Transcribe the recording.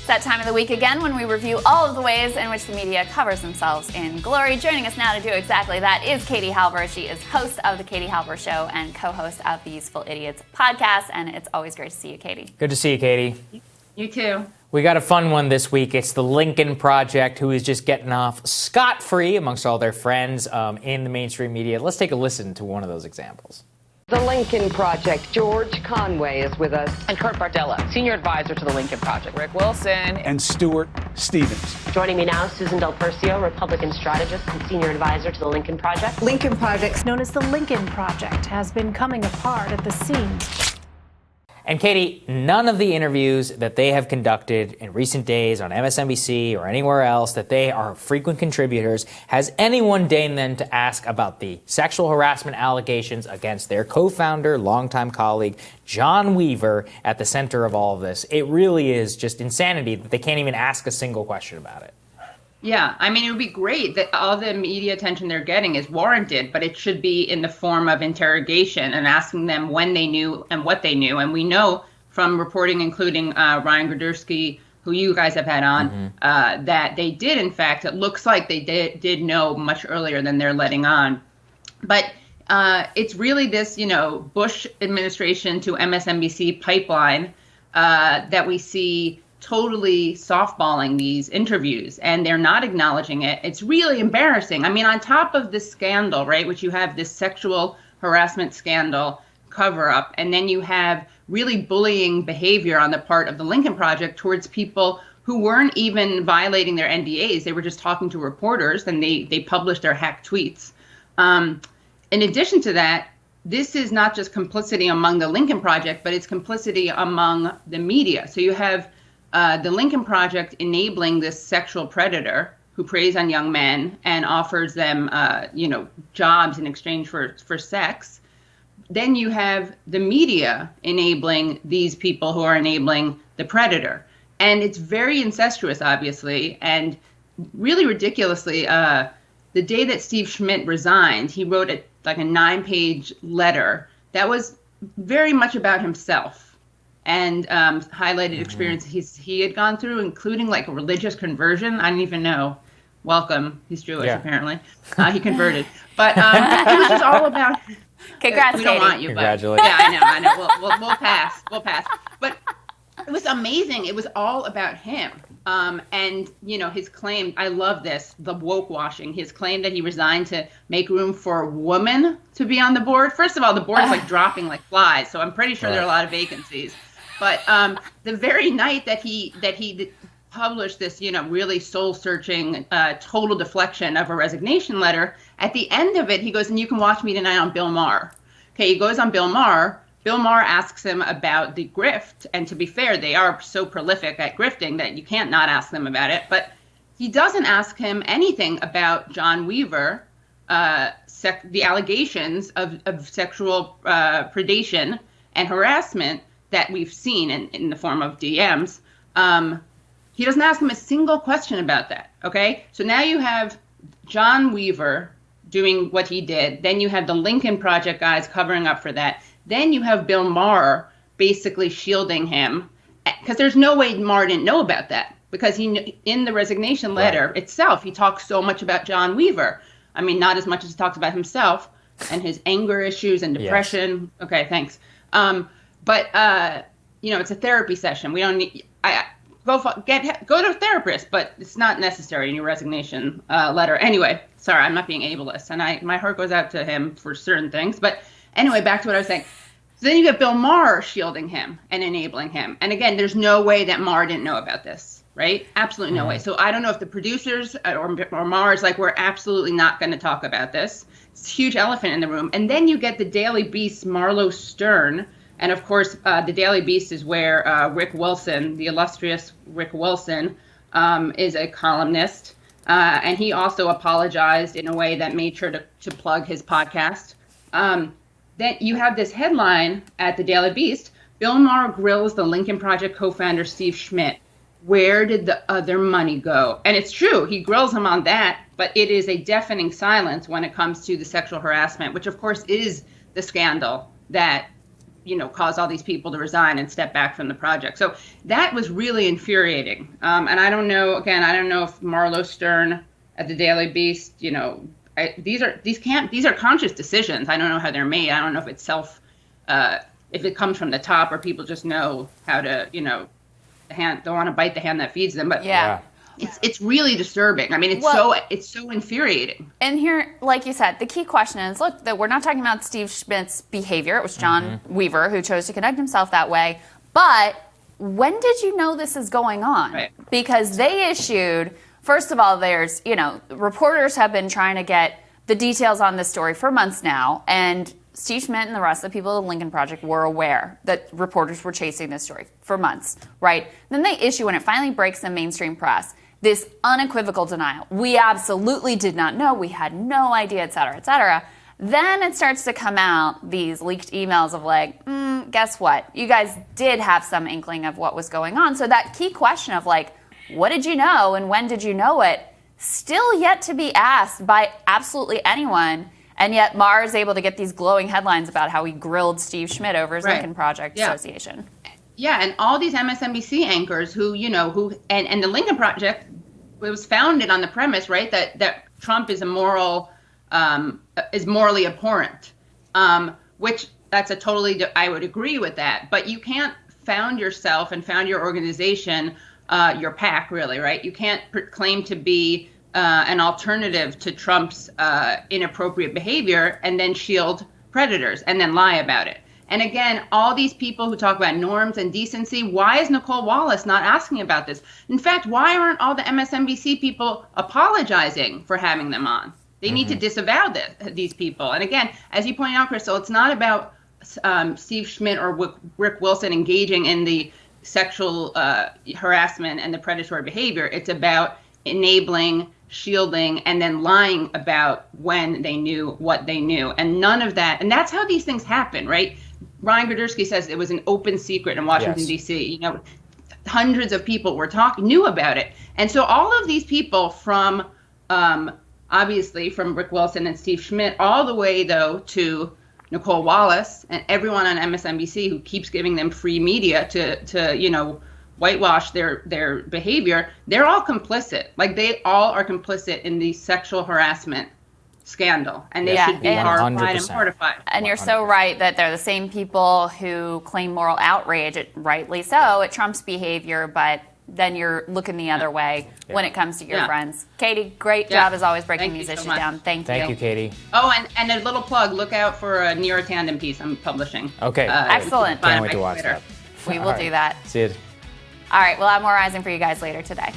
That time of the week again when we review all of the ways in which the media covers themselves in glory. Joining us now to do exactly that is Katie Halper. She is host of the Katie Halper Show and co-host of the Useful Idiots podcast, and it's always great to see you, Katie. Good to see you, Katie. You too. We got a fun one this week. It's the Lincoln Project, who is just getting off scot-free amongst all their friends in the mainstream media. Let's take a listen to one of those examples. The Lincoln Project. George Conway is with us. And Kurt Bardella, senior advisor to the Lincoln Project. Rick Wilson. And Stuart Stevens. Joining me now, Susan Del Percio, Republican strategist and senior advisor to the Lincoln Project. Lincoln Project, known as the Lincoln Project, has been coming apart at the seams. And Katie, none of the interviews that they have conducted in recent days on MSNBC or anywhere else that they are frequent contributors has anyone deigned them to ask about the sexual harassment allegations against their co-founder, longtime colleague, John Weaver, at the center of all of this. It really is just insanity that they can't even ask a single question about it. Yeah, I mean, it would be great that all the media attention they're getting is warranted, but it should be in the form of interrogation and asking them when they knew and what they knew. And we know from reporting, including Ryan Gradursky, who you guys have had on, that they did, in fact, it looks like they did know much earlier than they're letting on. But it's really this, Bush administration to MSNBC pipeline that we see totally softballing these interviews, and they're not acknowledging it. It's really embarrassing. I mean, on top of this scandal, right, which you have this sexual harassment scandal cover up, and then you have really bullying behavior on the part of the Lincoln Project towards people who weren't even violating their NDAs. They were just talking to reporters, and they published their hacked tweets. In addition to that, this is not just complicity among the Lincoln Project, but it's complicity among the media. So you have the Lincoln Project enabling this sexual predator who preys on young men and offers them, jobs in exchange for sex. Then you have the media enabling these people who are enabling the predator. And it's very incestuous, obviously, and really ridiculously. The day that Steve Schmidt resigned, he wrote a 9-page letter that was very much about himself, and highlighted experiences he had gone through, including a religious conversion. I didn't even know. Welcome. He's Jewish, apparently. He converted. But it was just all about... Congrats, we don't Katie. want you, Congratulations. Yeah, I know. We'll pass. We'll pass. But it was amazing. It was all about him. And, his claim, I love this, the woke washing, his claim that he resigned to make room for a woman to be on the board. First of all, the board is dropping like flies, so I'm pretty sure there are a lot of vacancies. But the very night that he published this, really soul-searching, total deflection of a resignation letter, at the end of it, he goes, and you can watch me tonight on Bill Maher. Okay, he goes on Bill Maher. Bill Maher asks him about the grift, and to be fair, they are so prolific at grifting that you can't not ask them about it. But he doesn't ask him anything about John Weaver, the allegations of sexual predation and harassment that we've seen in the form of DMs. He doesn't ask him a single question about that, okay? So now you have John Weaver doing what he did. Then you have the Lincoln Project guys covering up for that. Then you have Bill Maher basically shielding him, because there's no way Maher didn't know about that, because in the resignation letter itself, he talks so much about John Weaver. I mean, not as much as he talks about himself and his anger issues and depression. Yes. Okay, thanks. But it's a therapy session. We don't need go to a therapist, but it's not necessary in your resignation letter. Anyway, sorry, I'm not being ableist, and my heart goes out to him for certain things. But anyway, back to what I was saying. So then you get Bill Maher shielding him and enabling him. And again, there's no way that Maher didn't know about this, right? Absolutely no way. So I don't know if the producers or Maher is we're absolutely not going to talk about this. It's a huge elephant in the room. And then you get the Daily Beast's Marlo Stern. And of course, the Daily Beast is where Rick Wilson, the illustrious Rick Wilson, is a columnist. And he also apologized in a way that made sure to plug his podcast. Then you have this headline at the Daily Beast: Bill Maher grills the Lincoln Project co-founder Steve Schmidt. Where did the other money go? And it's true, he grills him on that, but it is a deafening silence when it comes to the sexual harassment, which of course is the scandal that, cause all these people to resign and step back from the project. So that was really infuriating. And I don't know if Marlo Stern at the Daily Beast, these are conscious decisions. I don't know how they're made. I don't know if it's if it comes from the top or people just know how to, don't want to bite the hand that feeds them. But yeah. It's really disturbing. I mean, it's so infuriating. And here, like you said, the key question is, look, that we're not talking about Steve Schmidt's behavior. It was John Weaver who chose to conduct himself that way. But when did you know this is going on? Right. Because they issued, first of all, there's, reporters have been trying to get the details on this story for months now. And Steve Schmidt and the rest of the people at the Lincoln Project were aware that reporters were chasing this story for months, right? Then they issue, when it finally breaks the mainstream press, this unequivocal denial. We absolutely did not know. We had no idea, et cetera, et cetera. Then it starts to come out, these leaked emails of like, guess what? You guys did have some inkling of what was going on. So that key question of like, what did you know and when did you know it? Still yet to be asked by absolutely anyone. And yet Maher is able to get these glowing headlines about how he grilled Steve Schmidt over his Lincoln Project Association. Yeah, and all these MSNBC anchors who the Lincoln Project was founded on the premise, right, that Trump is morally abhorrent, which I would agree with that. But you can't found yourself and found your organization, your PAC, really, right? You can't claim to be an alternative to Trump's inappropriate behavior and then shield predators and then lie about it. And again, all these people who talk about norms and decency, why is Nicole Wallace not asking about this? In fact, why aren't all the MSNBC people apologizing for having them on? They need to disavow these people. And again, as you pointed out, Crystal, it's not about Steve Schmidt or Rick Wilson engaging in the sexual harassment and the predatory behavior. It's about enabling, shielding, and then lying about when they knew what they knew. And none of that. And that's how these things happen, right? Ryan Gradursky says it was an open secret in Washington, D.C. Hundreds of people knew about it. And so all of these people from, obviously, from Rick Wilson and Steve Schmidt, all the way, though, to Nicole Wallace and everyone on MSNBC who keeps giving them free media to whitewash their behavior, they're all complicit. Like, they all are complicit in the sexual harassment scandal, and they should be horrified and mortified. And you're so right that they're the same people who claim moral outrage, rightly so, at Trump's behavior, but then you're looking the other way when it comes to your friends. Katie, great job as always breaking these issues down. Thank you. Thank you, Katie. Oh, and a little plug, look out for a Nero Tandem piece I'm publishing. Okay. Excellent. Can't wait to watch that. We will do that. See you. All right, we'll have more Rising for you guys later today.